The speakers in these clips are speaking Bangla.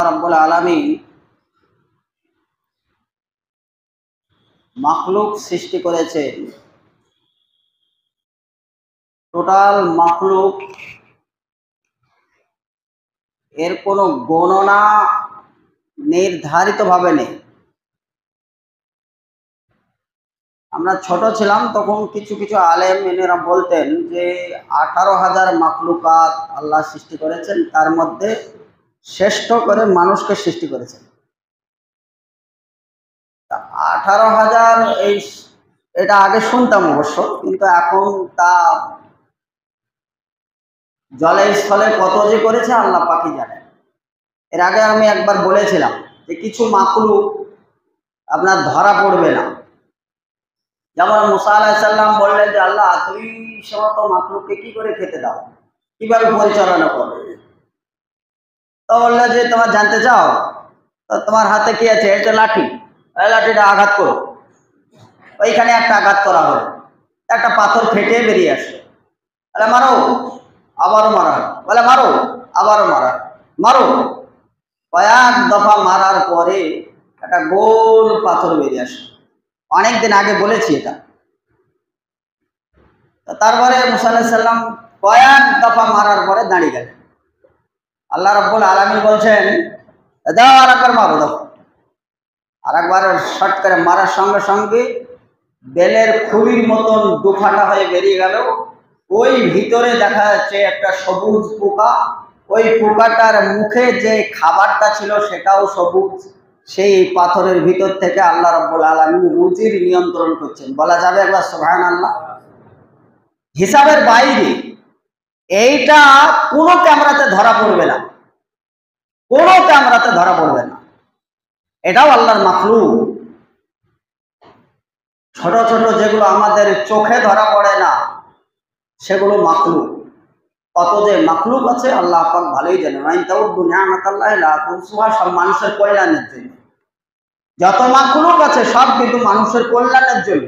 রাব্বুল আলামিন মাখলুক সৃষ্টি করেছেন। টোটাল মাখলুক এর কোনো গণনা নির্ধারিতভাবে নেই। আমরা ছোট ছিলাম তখন কিছু কিছু আলেম এনারা বলতেন যে 18,000 মাখলুকাত আল্লাহ সৃষ্টি করেছেন, তার মধ্যে শ্রেষ্ঠ করে মানুষকে সৃষ্টি করেছেন। 18,000 এটা আগে শুনতাম অবশ্য, কিন্তু এখন তা জলে স্থলে কত যে করেছে আল্লাহ পাকই জানেন। এর আগে আমি একবার বলেছিলাম যে কিছু মাখলুক আপনার ধরা পড়বে না। যেমন মুসা আলাইহিস সালাম বললেন যে আল্লাহ তুমি সমস্ত মাখলুককে কি করে খেতে দাও, কিভাবে পরিচালনা করবে? তো বললে যে তোমার জানতে চাও, তো তোমার হাতে কি আছে? এটা লাঠি, এই লাঠিটা আঘাত করো। ওইখানে একটা আঘাত করা হলো, একটা পাথর ফেটে বেরিয়ে আসে। বলে মারো, আবারও মারা, বলে মারো, আবারও মারা, মারো। কয়েক দফা মারার পরে একটা গোল পাথর বেরিয়ে আসে। অনেকদিন আগে বলেছি এটা। তারপরে মুসা আলাইহিস সালাম কয়েক দফা মারার পরে দাঁড়িয়ে গেলেন। আল্লাহ রাব্বুল আলামিন বলছেন দাও আরেকবার মারো, দাও। আরেকবার শর্ট করে মারার সঙ্গে সঙ্গে বেলের খুলির মতন দুফাটা হয়ে বেরিয়ে গেল। ওই ভিতরে দেখা যাচ্ছে একটা সবুজ পোকা। ওই পোকাটার মুখে যে খাবারটা ছিল সেটাও সবুজ। সেই পাথরের ভিতর থেকে আল্লাহ রাব্বুল আলামিন রুজির নিয়ন্ত্রণ করছেন। বলা যাবে একবার সুবহানাল্লাহ। হিসাবের বাইরে, এইটা কোনো ক্যামেরাতে ধরা পড়বে না, কোনো ক্যামেরাতে ধরা পড়বে না। এটাও আল্লাহর মাখলুক। ছোট ছোট যেগুলো আমাদের চোখে ধরা পড়ে না সেগুলো মাখলুক। কত যে মাখলুক আছে আল্লাহ পাক ভালোই জানেন। সব মানুষের কল্যাণের জন্য। যত মাখলুক আছে সব কিন্তু মানুষের কল্যাণের জন্য।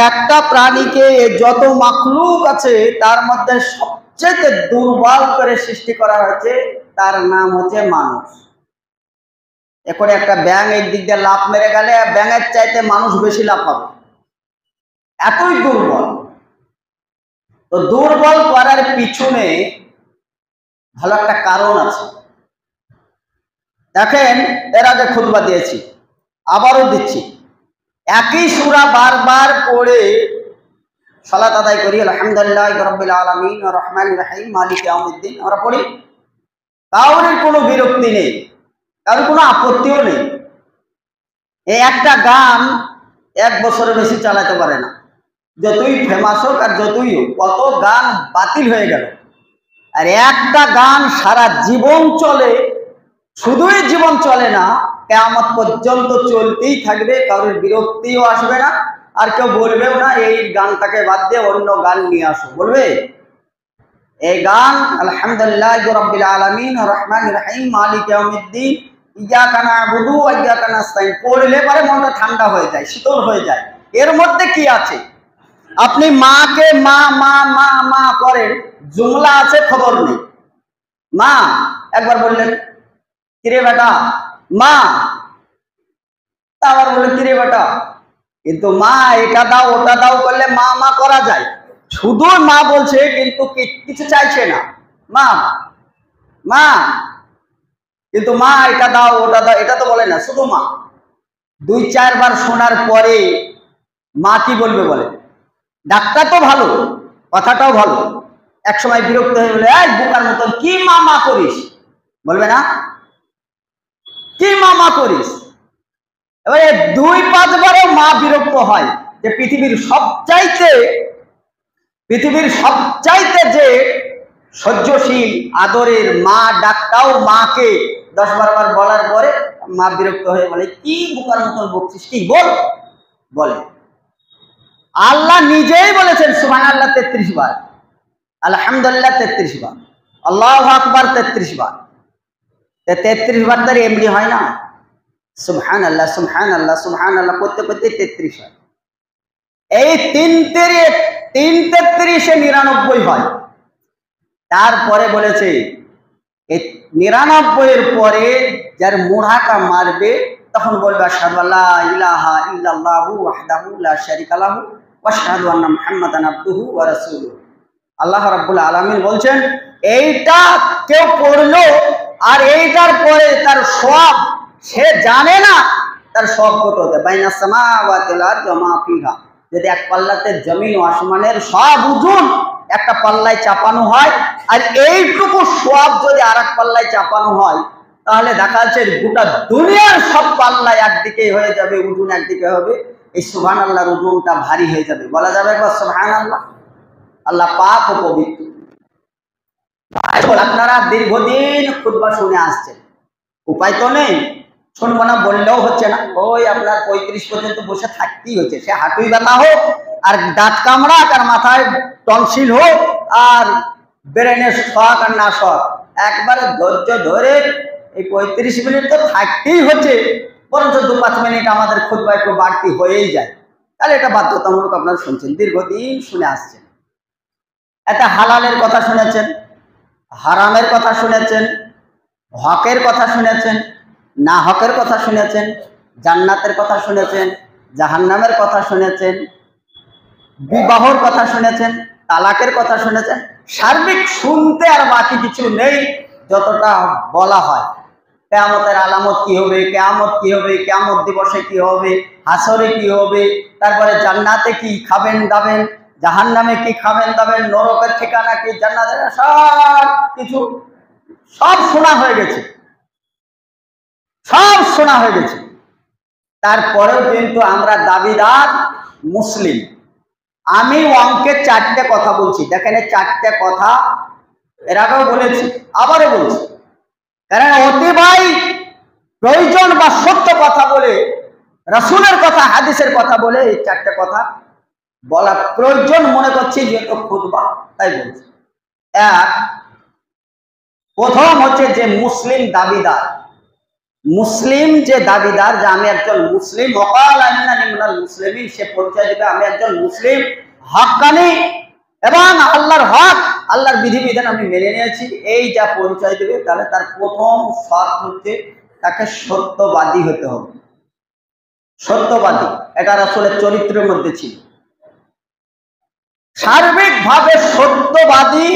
একটা প্রাণীকে যত মাখলুক আছে তার মধ্যে সবচেয়ে দুর্বল করে সৃষ্টি করা হয়েছে, তার নাম হচ্ছে মানুষ। এখন একটা ব্যাঙ এক দিক দিয়ে লাফ মেরে গেলে ব্যাঙের চাইতে মানুষ বেশি লাফ হবে, এতই দুর্বল। তো দুর্বল করার পিছনে ভালো একটা কারণ আছে। দেখেন, এর আগে খুতবা দিয়েছি, আবারও দিচ্ছি। একই সূরা বারবার পড়ে সালাত আদায় করি, আলহামদুলিল্লাহি রাব্বিল আলামিন আর রহমানির রহিম মালিকি ইয়াউমিদ্দিন। আমরা পড়ি, কারোর কোনো বিরক্তি নেই, কারোর কোনো আপত্তিও নেই। এই একটা গান 1 বছরের বেশি চালাতে পারে না, যতই ফেমাস হোক আর যতই হোক। কত গান বাতিল হয়ে গেল, আর একটা গান সারা জীবন চলে। শুধুই জীবন চলে না, কিয়ামত পর্যন্ত চলতেই থাকবে, কারোর বিরক্তিও আসবে না, আর কেউ বলবেও না এই গানটাকে বাদ দিয়ে অন্য গান নিয়ে আসো, বলবে? এই গান আলহামদুলিল্লাহি রাব্বিল আলামিন আর রহমানির রহিম মালিকি ইয়াউমিদ্দিন ইয়াকা না'বুদু ওয়া ইয়াকা নাস্তাইন পড়লে পরে মনটা ঠান্ডা হয়ে যায়, শীতল হয়ে যায়। এর মধ্যে কি আছে? আপনি মাকে মা মা মা মা করেন, জুমলা আছে খবর নেই। মা একবার বললেন কিরে বেটা মা, আবার বললেন কিরে বেটা। কিন্তু মা এটা দাও ওটা দাও করলে মা মা করা যায়, শুধু মা বলছে কিন্তু কিছু চাইছে না। মা মা, কিন্তু মা এটা দাও ওটা দাও এটা তো বলে না, শুধু মা। 2-4 বার শোনার পরে মা কি বলবে বলে? ডাক্তার তো ভালো, কথাটাও ভালো, এক সময় বিরক্ত হয়ে বলে এই বোকার মতন কি মা মা করিস, বলবে না? কি মা মা করিস। এবারে 2-5 বারও মা বিরক্ত হয় যে পৃথিবীর সবচাইতে যে সহ্যশীল আদরের মা, ডাকটাও মাকে 10-12 বার বলার পরে মা বিরক্ত হয়ে বলে কি বোকার মতন বকছিস, কি বল বলে। আল্লাহ নিজেই বলেছেন সুবহানাল্লাহ 33 বার, আলহামদুলিল্লাহ 33 বার, আল্লাহু আকবার 33 বার। 33 বার তার এমনি হয় না, সুবহানাল্লাহ সুবহানাল্লাহ সুবহানাল্লাহ করতে করতে 33 হয়। এই 3 33 99 হয়। তারপরে বলেছে এই 99-এর পরে যার মুড়াটা মারবে তখন বলবে আশহাদু আল্লা ইলাহা ইল্লাল্লাহু ওয়াহদাহু লা শারীকা লাহু ওয়া আশহাদু আন্না মুহাম্মাদান আবদুহু ওয়া রাসূলুহু। আল্লাহ রাব্বুল আলামিন বলছেন এইটা কেউ পড়লো আর এইটার পরে তার সওয়াব সে জানে না, তার সওয়াব কত হতে বাইনাস সামাওয়াতি ওয়াল আরদি ওয়া মা ফিহা। যদি এক পাল্লাতে জমিন ও আসমানের সব ওজন একটা পাল্লায় চাপানো হয় আর এইটুকু সওয়াব যদি আর এক পাল্লায় চাপানো হয়, তাহলে দেখা যাচ্ছে গোটা দুনিয়ার সব পাল্লায় একদিকে হয়ে যাবে, ওজন একদিকে হবে। এই সুবহানাল্লাহর ওজনটা ভারী হয়ে যাবে। বলা যাবে সুবহানাল্লাহ? আল্লাহ পাক ও পবিত্র। আপনারা দীর্ঘদিন খুতবা শুনে আসছেন, উপায় তো নেই, শুনবো না বললেও হচ্ছে না। ওই আপনার 35 পর্যন্ত বসে থাকতেই হচ্ছে, সে হাঁটুই ব্যথা হোক আর দাঁত কামড়াক আর মাথায় টনসিল হোক আর ব্রেনের শক আর না শক, একবারে ধৈর্য ধরে এই 35 মিনিট তো থাকতেই হচ্ছে, বরঞ্চ 2-5 মিনিট আমাদের খুতবা একটু বাড়তি হয়েই যায়। তাহলে এটা বাধ্যতামূলক আপনারা শুনছেন, দীর্ঘদিন শুনে আসছেন। একটা হালালের কথা শুনেছেন, হারামের কথা শুনেছেন, হকের কথা শুনেছেন, না হকের কথা শুনেছেন, জান্নাতের কথা শুনেছেন, জাহান্নামের কথা শুনেছেন, বিবাহর কথা শুনেছেন, তালাকের কথা শুনেছেন। সার্বিক শুনতে আর বাকি কিছু নেই যতটা বলা হয়। কিয়ামতের আলামত কি হবে, কিয়ামত কি হবে, কিয়ামত দিবসে কি হবে, হাসরে কি হবে, তারপরে জান্নাতে কি খাবেন দাবেন, জাহান্নামে কি খাবেন দাবেন, নরকের ঠিকানা কি, জান্নাতের সব কিছু সব শোনা হয়ে গেছে, সব শোনা হয়ে গেছে। তারপরেও কিন্তু আমরা দাবিদার মুসলিম। আমি অঙ্কে 4টে কথা বলছি, দেখেন এই 4টে কথা এর আগেও বলেছি, আবারও বলছি, কারণ অতিবাই প্রয়োজন বা সত্য কথা বলে, রাসূলের কথা হাদিসের কথা বলে এই 4টে কথা বলা প্রয়োজন মনে করছি, যেহেতু খুতবা তাই বলছি। এক, প্রথম হচ্ছে যে মুসলিম দাবিদার, মুসলিম যে দাবিদার যে আমি একজন মুসলিম, ওয়াকাল আন্নানি মিনাল মুসলিমিন, সে পরিচয় দেবে আমি একজন মুসলিম হক্কানি এবং আল্লাহর হক আল্লাহর বিধিবিধান আমি মেনে নিয়েছি, এই যা পরিচয় দেবে, তাহলে তার প্রথম শর্ত হচ্ছে তাকে সত্যবাদী হতে হবে। সত্যবাদী, এটা রাসূলের চরিত্রের মধ্যে ছিল। সার্বিকভাবে সত্যবাদী,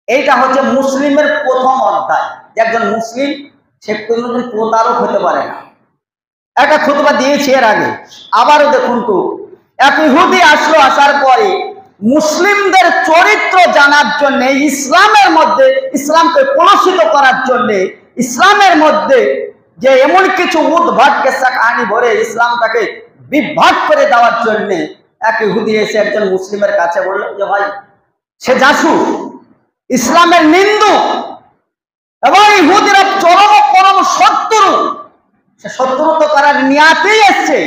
এইটা হচ্ছে মুসলিমের প্রথম অধ্যায়। যে একজন মুসলিম সে কোনোদিন প্রতারক হতে পারে না। একটা খুতবা দিয়েছি এর আগে, আবারও দেখুন তো। এক ইহুদি আসলো, আসার পরে মুসলিমদের চরিত্র জানার জন্য, ইসলামের মধ্যে ইসলামকে কলুষিত করার জন্য, ইসলামের মধ্যে যে এমন কিছু উদ্ভট কেসা কাহিনী ভরে ইসলামটাকে বিভ্রাট করে দেওয়ার জন্য এক ইহুদি এসে একজন মুসলিমের কাছে বলল যে ভাই সে জাসুস, ইসলামের নিন্দু এবং ইহুদিরা চরম পরম শত্রু, সে শত্রুতা করার নিয়াতেই এসছে।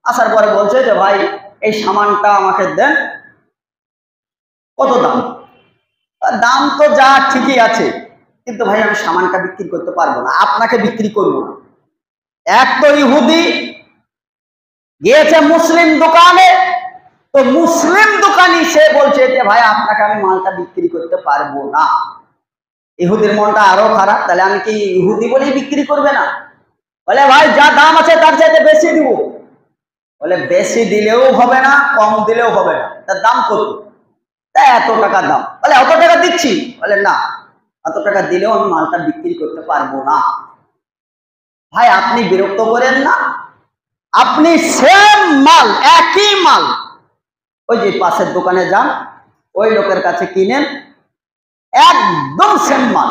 আসার পরে বলছে যে ভাই এই সামানটা আমাকে দেন। কত দাম? দাম তো যা ঠিকই আছে, কিন্তু ভাই আমি সামানটা বিক্রি করতে পারবো না, আপনাকে বিক্রি করবো না। এক তো ইহুদি গিয়েছে মুসলিম দোকানে, তো মুসলিম দোকানি সে বলছে যে ভাই আপনাকে আমি মালটা বিক্রি করতে পারবো না। ইহুদির মনটা আরো খারাপ, তাহলে আমি কি ইহুদি বলেই বিক্রি করবে না? বলে ভাই যা দাম আছে তার চাইতে বেশি দিব। বলে বেশি দিলেও হবে না, কম দিলেও হবে না, তার দাম কত? তাই এত টাকা দাম। বলে অত টাকা দিচ্ছি। বলে না, এত টাকা দিলেও আমি মালটা বিক্রি করতে পারবো না। ভাই আপনি বিরক্ত করেন না, আপনি সেম মাল, একই মাল ওই যে পাশের দোকানে যান, ওই লোকের কাছে কিনেন, একদম সেম মাল,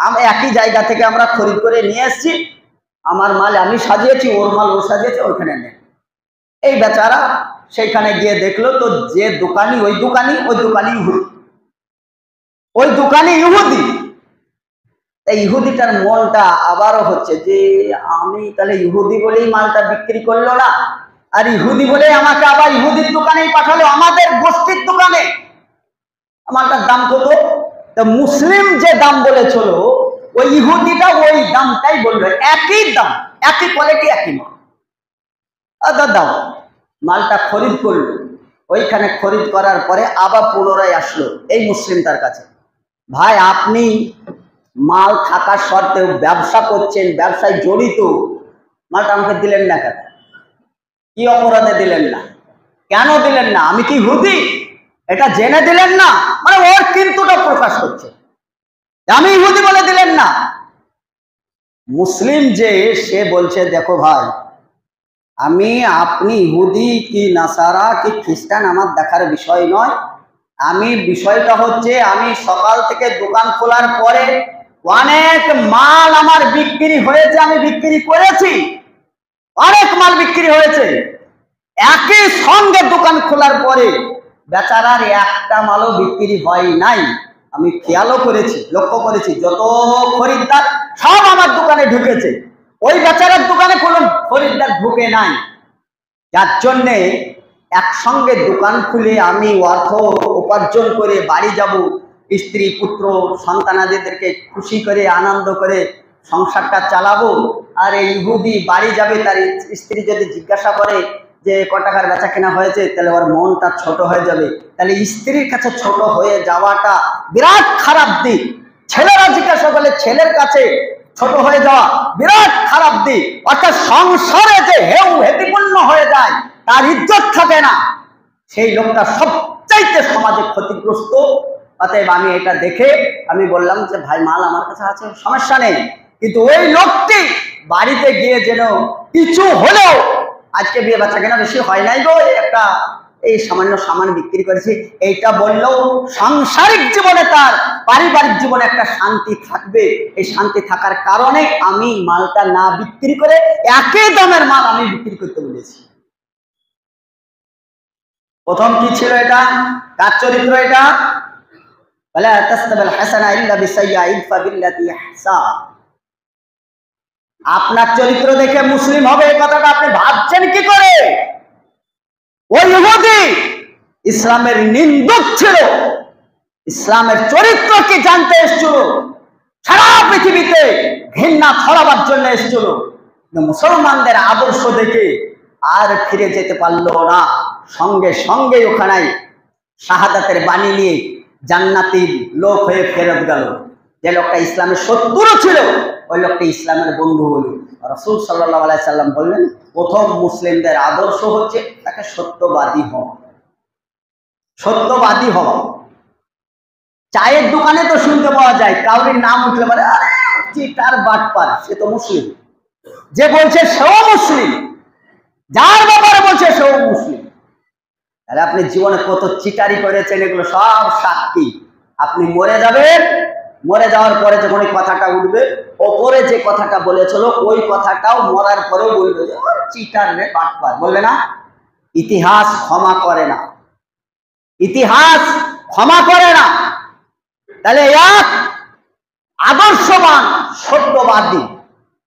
আমি একই জায়গা থেকে আমরা খরিদ করে নিয়ে এসেছি, আমার মাল আমি সাজিয়েছি, ওর মাল ও সাজিয়েছে, ওইখানে নেন। এই বেচারা সেইখানে গিয়ে দেখলো তো যে দোকানি ওই দোকানি ইহুদি, ওই দোকানি ইহুদি। এই ইহুদিটার মনটা আবারও হচ্ছে যে আমি তাহলে ইহুদি বলেই মালটা বিক্রি করলো না, আর ইহুদি বলেই আমাকে আবার ইহুদির দোকানেই পাঠালো, আমাদের গোষ্ঠীর দোকানে। মালটার দাম কত? তো মুসলিম যে দাম বলেছিল ওই ইহুদিটা ওই দামটাই বললো, একই দাম, একই কোয়ালিটি, একই মাল। দাও, মালটা খরিদ করলো। ওইখানে খরিদ করার পরে আবার পুনরায় আসলো এই মুসলিমটার কাছে, ভাই আপনি মাল থাকার সত্ত্বেও ব্যবসা করছেন, ব্যবসায় জড়িত, মালটা আমাকে দিলেন না কেন? কি অপরাধে দিলেন না? কেন দিলেন না? আমি কি ইহুদি? এটা জেনে দিলেন না? মানে ওর কিন্তুটা প্রকাশ করছে, আমি ইহুদি বলে দিলেন না। মুসলিম যে সে বলছে দেখো ভাই, আমি আপনি ইহুদি কি নাসারা কি খ্রিস্টান আমার দেখার বিষয় নয়। আমি বিষয়টা হচ্ছে আমি সকাল থেকে দোকান খোলার পরে অনেক মাল আমার বিক্রি হয়েছে, আমি বিক্রি করেছি, অনেক মাল বিক্রি হয়েছে। একই সঙ্গে দোকান খোলার পরে বেচারার একটা মালও বিক্রি হয় নাই। আমি খেয়ালও করেছি, লক্ষ্য করেছি, যত খরিদ্দার সব আমার দোকানে ঢুকেছে, ওই বেচারার দোকানে কোনো খরিদ্দার ঢুকে নাই। যার জন্যে একসঙ্গে দোকান খুলে আমি অর্থ উপার্জন করে বাড়ি যাব, স্ত্রী পুত্র সন্তানাদিদেরকে খুশি করে আনন্দ করে সংসারটা চালাবো। আর এই ইহুদি বাড়ি যাবে, তার স্ত্রী যদি জিজ্ঞাসা করে যে ক টাকার বেচা কেনা হয়েছে, তাহলে ওর মনটা ছোট হয়ে যাবে। তাহলে স্ত্রীর কাছে ছোট হয়ে যাওয়াটা বিরাট খারাপ দিক। ছেলেরা জিজ্ঞাসা করলে ছেলের কাছে ছোট হয়ে যাওয়া বিরাট খারাপ দিক। অর্থাৎ সংসারে যে হেউ হেতিপূর্ণ হয়ে যায়, তার ইজ্জত থাকে না, সেই লোকটা সবচাইতে সমাজে ক্ষতিগ্রস্ত। অতএব আমি এটা দেখে আমি বললাম যে ভাই মাল আমার কাছে আছে, সমস্যা নেই, কিন্তু ওই লোকটি বাড়িতে গিয়ে যেন কিছু হলেও, আজকে বিয়ে বাচ্চা কেনা বেশি হয় নাই গো, একটা এই সামান্য সামান বিক্রি করেছি, এইটা বললেও সাংসারিক জীবনে তার পারিবারিক জীবনে একটা শান্তি থাকবে। এই শান্তি থাকার কারণে আমি মালটা না বিক্রি করে একই দামের মাল আমি বিক্রি করতে বলেছি। প্রথম কি ছিল এটা? কার চরিত্র এটা? বলে তাসতাবিল হাসানা ইল্লা বিসাইয়্যা ইদফা বিল্লাতি আহসান। আপনার চরিত্র দেখে মুসলিম হবে এই কথাটা আপনি ভাবছেন কি করে? ওই ইহুদি ইসলামের নিন্দুক ছিল, ইসলামের চরিত্র কি জানতে এসেছিল, সারা পৃথিবীতে ঘৃণা ছড়াবার জন্য এসেছিল। মুসলমানদের আদর্শ দেখে আর ফিরে যেতে পারলো না, সঙ্গে সঙ্গে ওখানে শাহাদাতের বাণী নিয়ে জান্নাতির লোক হয়ে ফেরত গেল। যে লোকটা ইসলামের শত্রু ছিল, ওই লোকটা ইসলামের বন্ধু হলো। রাসূল সাল্লাল্লাহু আলাইহি সাল্লাম বললেন প্রথম মুসলিমদের আদর্শ হচ্ছে তাকে সত্যবাদী হওয়া, সত্যবাদী হওয়া। চায়ের দোকানে তো শুনতে পাওয়া যায় কাউরির নাম উঠলে বলে আরে চিটার বাটপার, সে তো মুসলিম। যে বলছে সেও মুসলিম, যার ব্যাপারে বলছে সেও মুসলিম। তাহলে আপনি জীবনে কত চিটারি করেছেন, এগুলো সব সাক্ষী। আপনি মরে যাবেন, মরে যাওয়ার পরে যখন ওই কথাটা উঠবে, ওপরে যে কথাটা বলেছিল ওই কথাটাও মরার পরেও বলবে যে চিটার রে বাটপার, বলবে না? ইতিহাস ক্ষমা করে না, ইতিহাস ক্ষমা করে না। তাহলে এক আদর্শবান সত্যবাদী